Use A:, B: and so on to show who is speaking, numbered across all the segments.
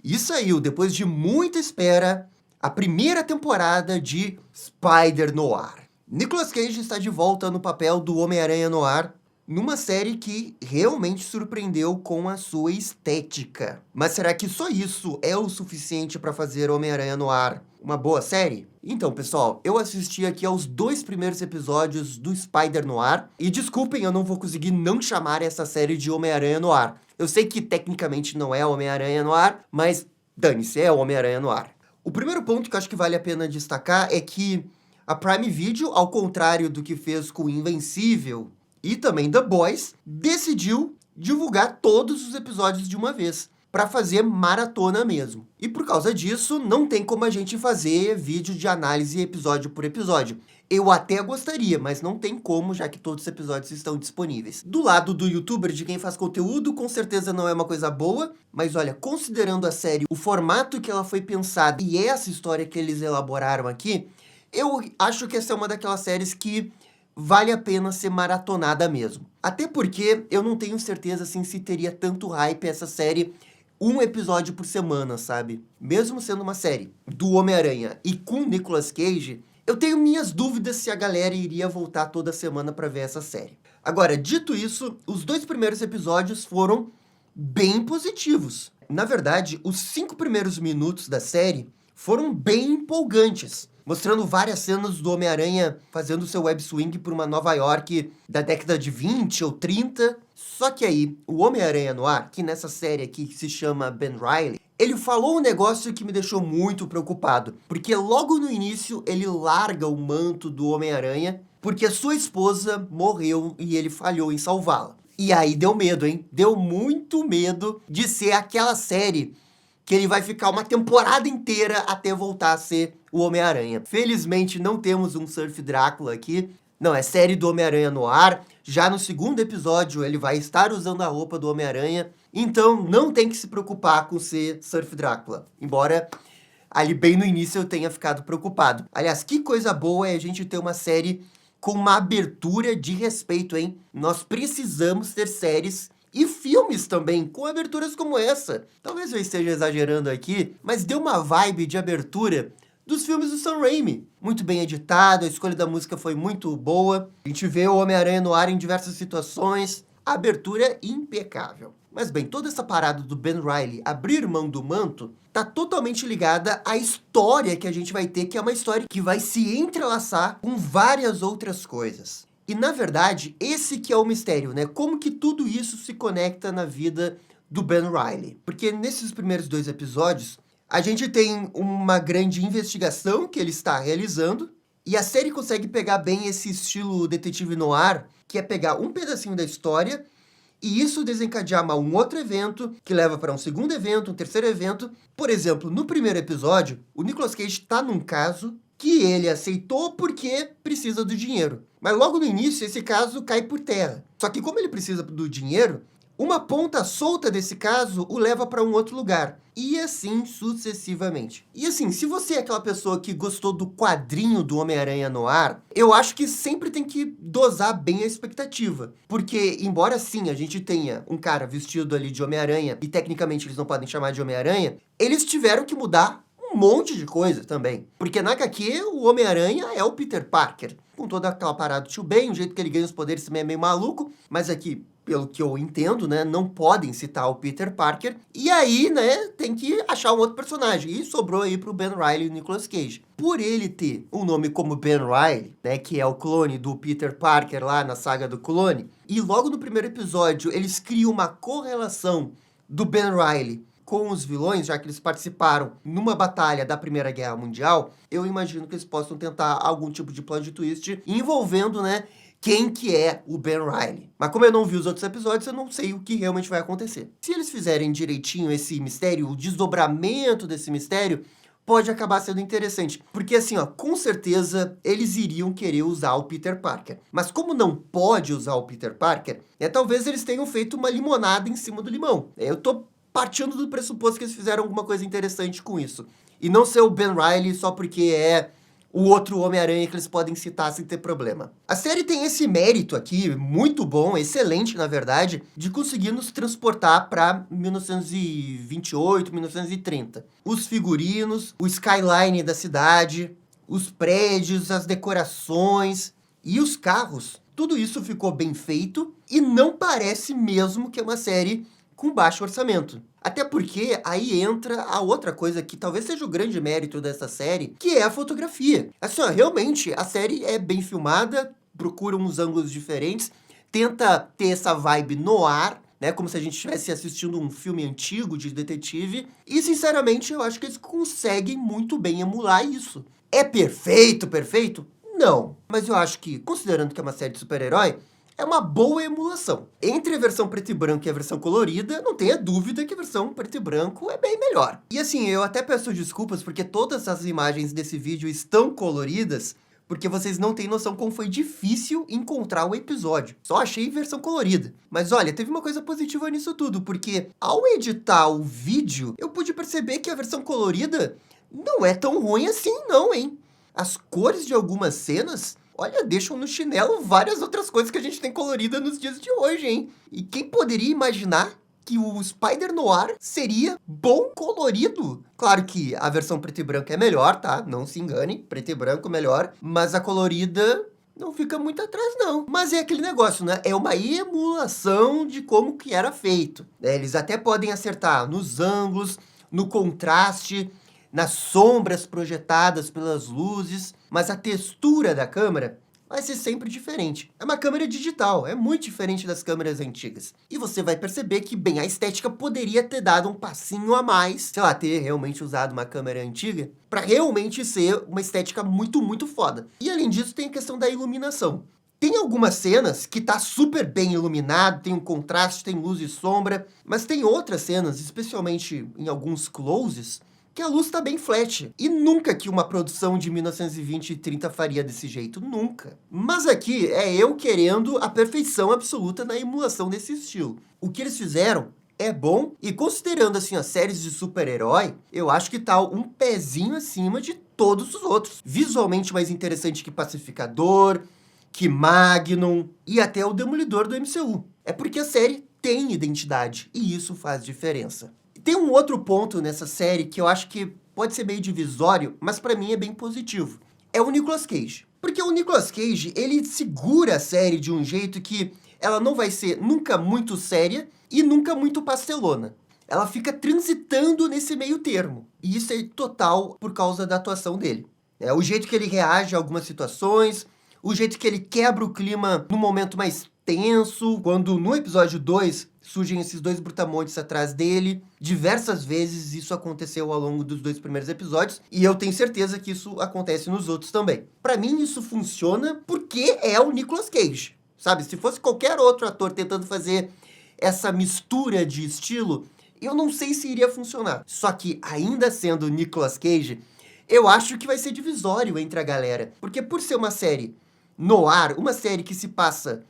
A: E saiu, depois de muita espera, a primeira temporada de Spider-Noir. Nicolas Cage está de volta no papel do Homem-Aranha Noir, numa série que realmente surpreendeu com a sua estética. Mas será que só isso é o suficiente para fazer Homem-Aranha Noir uma boa série? Então, pessoal, eu assisti aqui aos 2 primeiros episódios do Spider-Noir, e desculpem, eu não vou conseguir não chamar essa série de Homem-Aranha Noir. Eu sei que tecnicamente não é Homem-Aranha Noir, mas dane-se, é Homem-Aranha Noir. O primeiro ponto que eu acho que vale a pena destacar é que a Prime Video, ao contrário do que fez com Invencível e também The Boys, decidiu divulgar todos os episódios de uma vez, para fazer maratona mesmo. E por causa disso, não tem como a gente fazer vídeo de análise episódio por episódio. Eu até gostaria, mas não tem como, já que todos os episódios estão disponíveis. Do lado do youtuber, de quem faz conteúdo, com certeza não é uma coisa boa, mas olha, considerando a série, o formato que ela foi pensada e essa história que eles elaboraram aqui, eu acho que essa é uma daquelas séries que vale a pena ser maratonada mesmo. Até porque eu não tenho certeza assim, se teria tanto hype essa série um episódio por semana, sabe? Mesmo sendo uma série do Homem-Aranha e com Nicolas Cage, eu tenho minhas dúvidas se a galera iria voltar toda semana para ver essa série. Agora, dito isso, os 2 primeiros episódios foram bem positivos. Na verdade, os 5 primeiros minutos da série foram bem empolgantes, mostrando várias cenas do Homem-Aranha fazendo seu web swing por uma Nova York da década de 20 ou 30. Só que aí, o Homem-Aranha Noir, que nessa série aqui se chama Ben Reilly, ele falou um negócio que me deixou muito preocupado, porque logo no início ele larga o manto do Homem-Aranha porque sua esposa morreu e ele falhou em salvá-la. E aí deu medo, hein? Deu muito medo de ser aquela série que ele vai ficar uma temporada inteira até voltar a ser o Homem-Aranha. Felizmente não temos um Surf Drácula aqui. Não, é série do Homem-Aranha no ar. Já no segundo episódio ele vai estar usando a roupa do Homem-Aranha. Então não tem que se preocupar com ser Surf Drácula. Embora ali bem no início eu tenha ficado preocupado. Aliás, que coisa boa é a gente ter uma série com uma abertura de respeito, hein? Nós precisamos ter séries e filmes também, com aberturas como essa. Talvez eu esteja exagerando aqui, mas deu uma vibe de abertura dos filmes do Sam Raimi. Muito bem editado, a escolha da música foi muito boa. A gente vê o Homem-Aranha no ar em diversas situações. A abertura é impecável. Mas bem, toda essa parada do Ben Reilly abrir mão do manto tá totalmente ligada à história que a gente vai ter, que é uma história que vai se entrelaçar com várias outras coisas. E, na verdade, esse que é o mistério, né? Como que tudo isso se conecta na vida do Ben Reilly. Porque nesses primeiros 2 episódios, a gente tem uma grande investigação que ele está realizando, e a série consegue pegar bem esse estilo detetive noir, que é pegar um pedacinho da história, e isso desencadear um outro evento, que leva para um segundo evento, um terceiro evento. Por exemplo, no primeiro episódio, o Nicolas Cage está num caso que ele aceitou porque precisa do dinheiro. Mas logo no início, esse caso cai por terra. Só que como ele precisa do dinheiro, uma ponta solta desse caso o leva para um outro lugar. E assim sucessivamente. E assim, se você é aquela pessoa que gostou do quadrinho do Homem-Aranha Noir, eu acho que sempre tem que dosar bem a expectativa. Porque, embora sim a gente tenha um cara vestido ali de Homem-Aranha, e tecnicamente eles não podem chamar de Homem-Aranha, eles tiveram que mudar um monte de coisa também. Porque na HQ, o Homem-Aranha é o Peter Parker. Com toda aquela parada do tio Ben, o jeito que ele ganha os poderes também é meio maluco. Mas aqui, pelo que eu entendo, né, não podem citar o Peter Parker. E aí, né, tem que achar um outro personagem. E sobrou aí pro Ben Reilly e o Nicolas Cage. Por ele ter um nome como Ben Reilly, né, que é o clone do Peter Parker lá na saga do clone. E logo no primeiro episódio, eles criam uma correlação do Ben Reilly com os vilões, já que eles participaram numa batalha da Primeira Guerra Mundial, eu imagino que eles possam tentar algum tipo de plot twist envolvendo, né, quem que é o Ben Reilly. Mas como eu não vi os outros episódios, eu não sei o que realmente vai acontecer. Se eles fizerem direitinho esse mistério, o desdobramento desse mistério, pode acabar sendo interessante. Porque assim, ó, com certeza eles iriam querer usar o Peter Parker. Mas como não pode usar o Peter Parker, talvez eles tenham feito uma limonada em cima do limão. Eu tô partindo do pressuposto que eles fizeram alguma coisa interessante com isso. E não ser o Ben Reilly só porque é o outro Homem-Aranha que eles podem citar sem ter problema. A série tem esse mérito aqui, muito bom, excelente na verdade, de conseguir nos transportar para 1928, 1930. Os figurinos, o skyline da cidade, os prédios, as decorações e os carros. Tudo isso ficou bem feito e não parece mesmo que é uma série com baixo orçamento. Até porque aí entra a outra coisa que talvez seja o grande mérito dessa série, que é a fotografia. Assim, ó, realmente, a série é bem filmada, procura uns ângulos diferentes, tenta ter essa vibe no ar, né, como se a gente estivesse assistindo um filme antigo de detetive, e sinceramente eu acho que eles conseguem muito bem emular isso. É perfeito, perfeito? Não. Mas eu acho que, considerando que é uma série de super-herói, é uma boa emulação. Entre a versão preto e branco e a versão colorida, não tenha dúvida que a versão preto e branco é bem melhor. E assim, eu até peço desculpas porque todas as imagens desse vídeo estão coloridas, porque vocês não têm noção como foi difícil encontrar o episódio. Só achei versão colorida. Mas olha, teve uma coisa positiva nisso tudo, porque ao editar o vídeo, eu pude perceber que a versão colorida não é tão ruim assim não, hein? As cores de algumas cenas, olha, deixam no chinelo várias outras coisas que a gente tem colorida nos dias de hoje, hein? E quem poderia imaginar que o Spider-Noir seria bom colorido? Claro que a versão preto e branco é melhor, tá? Não se engane, preto e branco melhor. Mas a colorida não fica muito atrás, não. Mas é aquele negócio, né? É uma emulação de como que era feito. Eles até podem acertar nos ângulos, no contraste, nas sombras projetadas pelas luzes, mas a textura da câmera vai ser sempre diferente. É uma câmera digital, é muito diferente das câmeras antigas. E você vai perceber que, bem, a estética poderia ter dado um passinho a mais, sei lá, ter realmente usado uma câmera antiga, para realmente ser uma estética muito, muito foda. E além disso, tem a questão da iluminação. Tem algumas cenas que tá super bem iluminado, tem um contraste, tem luz e sombra, mas tem outras cenas, especialmente em alguns closes, que a luz tá bem flat. E nunca que uma produção de 1920 e 30 faria desse jeito, nunca. Mas aqui é eu querendo a perfeição absoluta na emulação desse estilo. O que eles fizeram é bom, e considerando assim as séries de super-herói, eu acho que tá um pezinho acima de todos os outros. Visualmente mais interessante que Pacificador, que Magnum e até o Demolidor do MCU. É porque a série tem identidade, e isso faz diferença. Tem um outro ponto nessa série que eu acho que pode ser meio divisório, mas pra mim é bem positivo. É o Nicolas Cage. Porque o Nicolas Cage, ele segura a série de um jeito que ela não vai ser nunca muito séria e nunca muito pastelona. Ela fica transitando nesse meio termo. E isso é total por causa da atuação dele. É o jeito que ele reage a algumas situações, o jeito que ele quebra o clima no momento mais tenso, quando no episódio 2 surgem esses dois brutamontes atrás dele. Diversas vezes isso aconteceu ao longo dos 2 primeiros episódios, e eu tenho certeza que isso acontece nos outros também. Pra mim isso funciona porque é o Nicolas Cage, sabe? Se fosse qualquer outro ator tentando fazer essa mistura de estilo, eu não sei se iria funcionar. Só que, ainda sendo o Nicolas Cage, eu acho que vai ser divisório entre a galera. Porque por ser uma série noir, uma série que se passa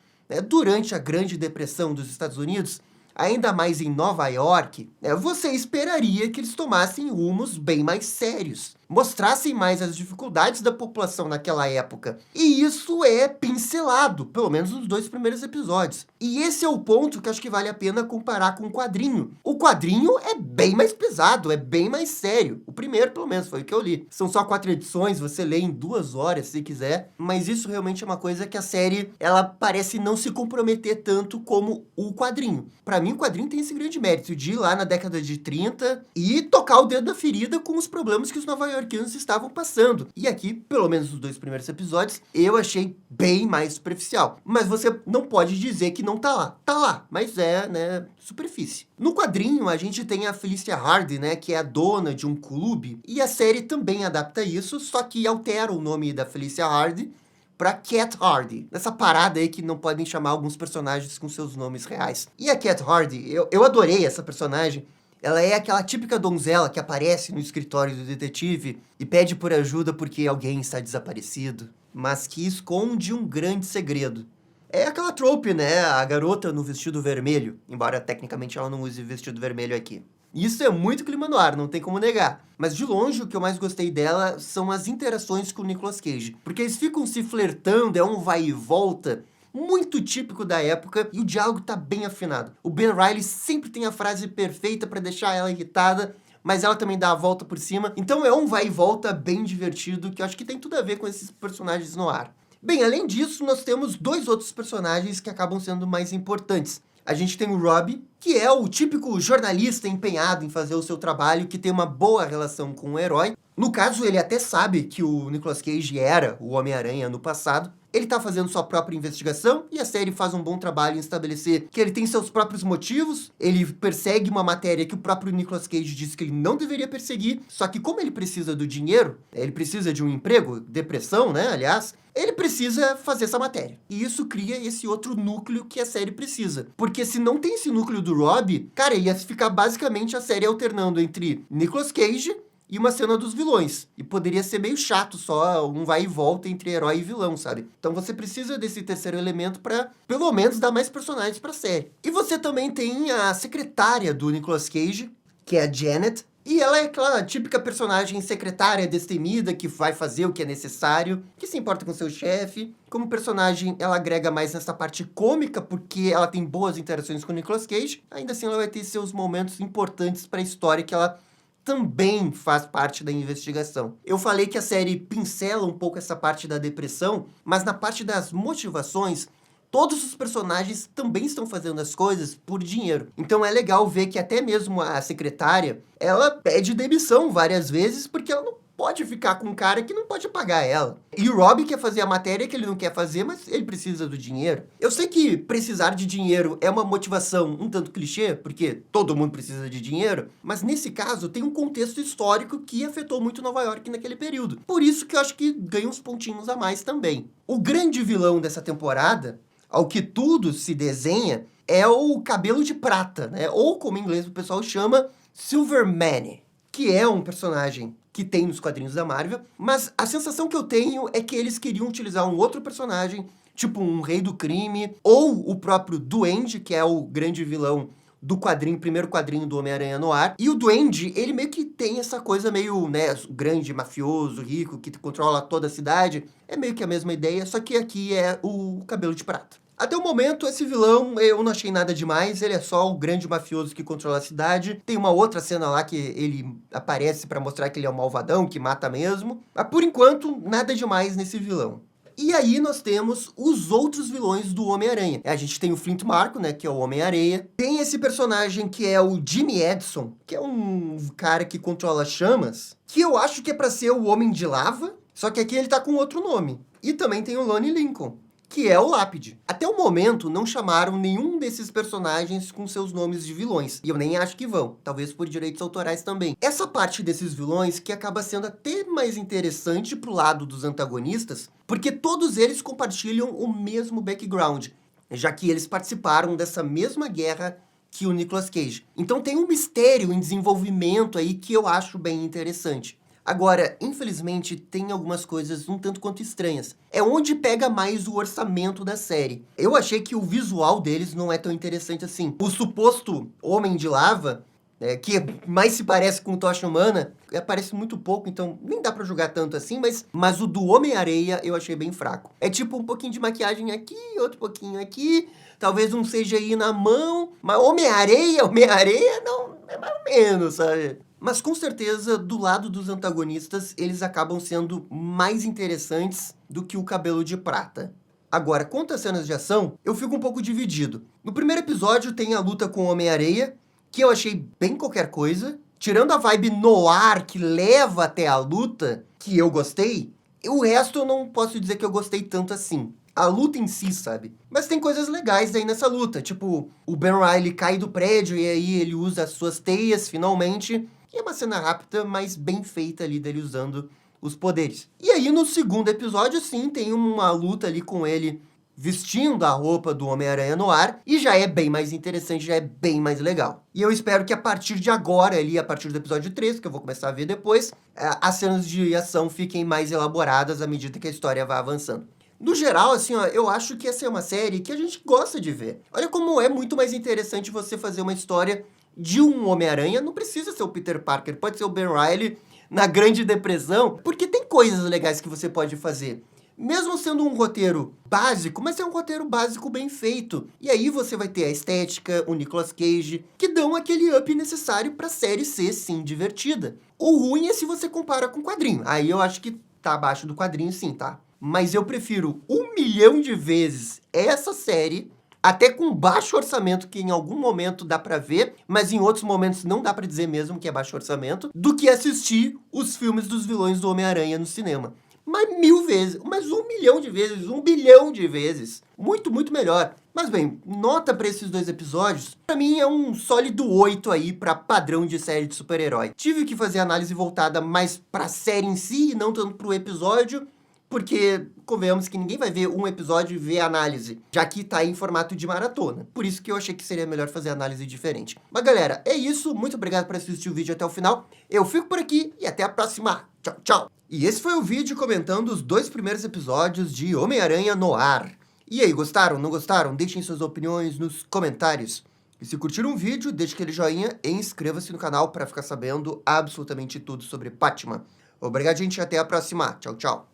A: durante a Grande Depressão dos Estados Unidos, ainda mais em Nova York, você esperaria que eles tomassem rumos bem mais sérios, mostrassem mais as dificuldades da população naquela época. E isso é pincelado, pelo menos nos 2 primeiros episódios. E esse é o ponto que acho que vale a pena comparar com o quadrinho. O quadrinho é bem mais pesado, é bem mais sério. O primeiro, pelo menos, foi o que eu li. São só 4 edições, você lê em 2 horas, se quiser. Mas isso realmente é uma coisa que a série, ela parece não se comprometer tanto como o quadrinho. Pra mim, o quadrinho tem esse grande mérito de ir lá na década de 30 e tocar o dedo na ferida com os problemas que os nova-iorquinos estavam passando. E aqui, pelo menos nos 2 primeiros episódios, eu achei bem mais superficial. Mas você não pode dizer que não tá lá. Tá lá, mas é, né, superfície. No quadrinho, a gente tem a Felicia Hardy, né, que é a dona de um clube, e a série também adapta isso, só que altera o nome da Felicia Hardy pra Cat Hardy. Nessa parada aí que não podem chamar alguns personagens com seus nomes reais. E a Cat Hardy, eu adorei essa personagem. Ela é aquela típica donzela que aparece no escritório do detetive e pede por ajuda porque alguém está desaparecido, mas que esconde um grande segredo. É aquela trope, né? A garota no vestido vermelho, embora tecnicamente ela não use vestido vermelho aqui. Isso é muito clima no ar, não tem como negar. Mas de longe, o que eu mais gostei dela são as interações com o Nicolas Cage. Porque eles ficam se flertando, é um vai e volta, muito típico da época, e o diálogo tá bem afinado. O Ben Reilly sempre tem a frase perfeita pra deixar ela irritada, mas ela também dá a volta por cima. Então é um vai e volta bem divertido, que eu acho que tem tudo a ver com esses personagens no ar. Bem, além disso, nós temos dois outros personagens que acabam sendo mais importantes. A gente tem o Robbie, que é o típico jornalista empenhado em fazer o seu trabalho, que tem uma boa relação com o herói. No caso, ele até sabe que o Nicolas Cage era o Homem-Aranha no passado. Ele tá fazendo sua própria investigação e a série faz um bom trabalho em estabelecer que ele tem seus próprios motivos. Ele persegue uma matéria que o próprio Nicolas Cage disse que ele não deveria perseguir, só que como ele precisa do dinheiro, ele precisa de um emprego, depressão, né, aliás, ele precisa fazer essa matéria. E isso cria esse outro núcleo que a série precisa. Porque se não tem esse núcleo do Robbie, cara, ia ficar basicamente a série alternando entre Nicolas Cage e uma cena dos vilões. E poderia ser meio chato, só um vai e volta entre herói e vilão, sabe? Então você precisa desse terceiro elemento pra, pelo menos, dar mais personagens pra série. E você também tem a secretária do Nicolas Cage, que é a Janet. E ela é aquela típica personagem secretária destemida, que vai fazer o que é necessário, que se importa com seu chefe. Como personagem, ela agrega mais nessa parte cômica, porque ela tem boas interações com o Nicolas Cage. Ainda assim, ela vai ter seus momentos importantes pra história, que ela também faz parte da investigação. Eu falei que a série pincela um pouco essa parte da depressão, mas na parte das motivações, todos os personagens também estão fazendo as coisas por dinheiro. Então é legal ver que até mesmo a secretária, ela pede demissão várias vezes porque ela não pode ficar com um cara que não pode pagar ela. E o Robbie quer fazer a matéria que ele não quer fazer, mas ele precisa do dinheiro. Eu sei que precisar de dinheiro é uma motivação um tanto clichê, porque todo mundo precisa de dinheiro, mas nesse caso tem um contexto histórico que afetou muito Nova York naquele período. Por isso que eu acho que ganha uns pontinhos a mais também. O grande vilão dessa temporada, ao que tudo se desenha, é o Cabelo de Prata, né? Ou como em inglês o pessoal chama, Silverman, que é um personagem que tem nos quadrinhos da Marvel, mas a sensação que eu tenho é que eles queriam utilizar um outro personagem, tipo um rei do crime, ou o próprio Duende, que é o grande vilão do quadrinho, primeiro quadrinho do Homem-Aranha no ar. E o Duende, ele meio que tem essa coisa meio, né, grande, mafioso, rico, que controla toda a cidade. É meio que a mesma ideia, só que aqui é o Cabelo de Prata. Até o momento, esse vilão, eu não achei nada demais, ele é só o grande mafioso que controla a cidade. Tem uma outra cena lá que ele aparece pra mostrar que ele é um malvadão, que mata mesmo. Mas, por enquanto, nada demais nesse vilão. E aí nós temos os outros vilões do Homem-Aranha. A gente tem o Flint Marko, né, que é o Homem-Areia. Tem esse personagem que é o Jimmy Edson, que é um cara que controla chamas, que eu acho que é pra ser o Homem de Lava, só que aqui ele tá com outro nome. E também tem o Lonnie Lincoln, que é o Lápide. Até o momento, não chamaram nenhum desses personagens com seus nomes de vilões. E eu nem acho que vão. Talvez por direitos autorais também. Essa parte desses vilões que acaba sendo até mais interessante pro lado dos antagonistas, porque todos eles compartilham o mesmo background, já que eles participaram dessa mesma guerra que o Nicolas Cage. Então tem um mistério em desenvolvimento aí que eu acho bem interessante. Agora, infelizmente, tem algumas coisas um tanto quanto estranhas. É onde pega mais o orçamento da série. Eu achei que o visual deles não é tão interessante assim. O suposto Homem de Lava, que mais se parece com o Tocha Humana, aparece muito pouco, então nem dá pra julgar tanto assim, mas o do Homem-Areia eu achei bem fraco. É tipo um pouquinho de maquiagem aqui, outro pouquinho aqui, talvez um CGI na mão, mas Homem-Areia, não, é mais ou menos, sabe? Mas com certeza, do lado dos antagonistas, eles acabam sendo mais interessantes do que o Cabelo de Prata. Agora, quanto às cenas de ação, eu fico um pouco dividido. No primeiro episódio tem a luta com o Homem-Areia, que eu achei bem qualquer coisa. Tirando a vibe noir que leva até a luta, que eu gostei, o resto eu não posso dizer que eu gostei tanto assim. A luta em si, sabe? Mas tem coisas legais aí nessa luta, tipo, o Ben Reilly cai do prédio e aí ele usa as suas teias, finalmente. E é uma cena rápida, mas bem feita ali dele usando os poderes. E aí no segundo episódio, sim, tem uma luta ali com ele vestindo a roupa do Homem-Aranha no ar, e já é bem mais interessante, já é bem mais legal. E eu espero que a partir de agora, ali, a partir do episódio 3, que eu vou começar a ver depois, as cenas de ação fiquem mais elaboradas à medida que a história vai avançando. No geral, assim, ó, eu acho que essa é uma série que a gente gosta de ver. Olha como é muito mais interessante você fazer uma história de um Homem-Aranha não precisa ser o Peter Parker, pode ser o Ben Reilly na Grande Depressão, porque tem coisas legais que você pode fazer. Mesmo sendo um roteiro básico, mas é um roteiro básico bem feito. E aí você vai ter a estética, o Nicolas Cage, que dão aquele up necessário pra série ser, sim, divertida. O ruim é se você compara com o quadrinho. Aí eu acho que tá abaixo do quadrinho sim, tá? Mas eu prefiro 1 milhão de vezes essa série, até com baixo orçamento, que em algum momento dá pra ver, mas em outros momentos não dá pra dizer mesmo que é baixo orçamento, do que assistir os filmes dos vilões do Homem-Aranha no cinema. Mas 1000 vezes, mas 1 milhão de vezes, 1 bilhão de vezes. Muito, muito melhor. Mas bem, nota pra esses 2 episódios, pra mim é um sólido 8 aí pra padrão de série de super-herói. Tive que fazer análise voltada mais pra série em si, e não tanto pro episódio, porque convenhamos que ninguém vai ver um episódio e ver a análise, já que tá em formato de maratona. Por isso que eu achei que seria melhor fazer análise diferente. Mas galera, é isso. Muito obrigado por assistir o vídeo até o final. Eu fico por aqui e até a próxima. Tchau, tchau! E esse foi o vídeo comentando os 2 primeiros episódios de Homem-Aranha Noir. E aí, gostaram? Não gostaram? Deixem suas opiniões nos comentários. E se curtiram o vídeo, deixe aquele joinha e inscreva-se no canal para ficar sabendo absolutamente tudo sobre Batman. Obrigado, gente, e até a próxima. Tchau, tchau.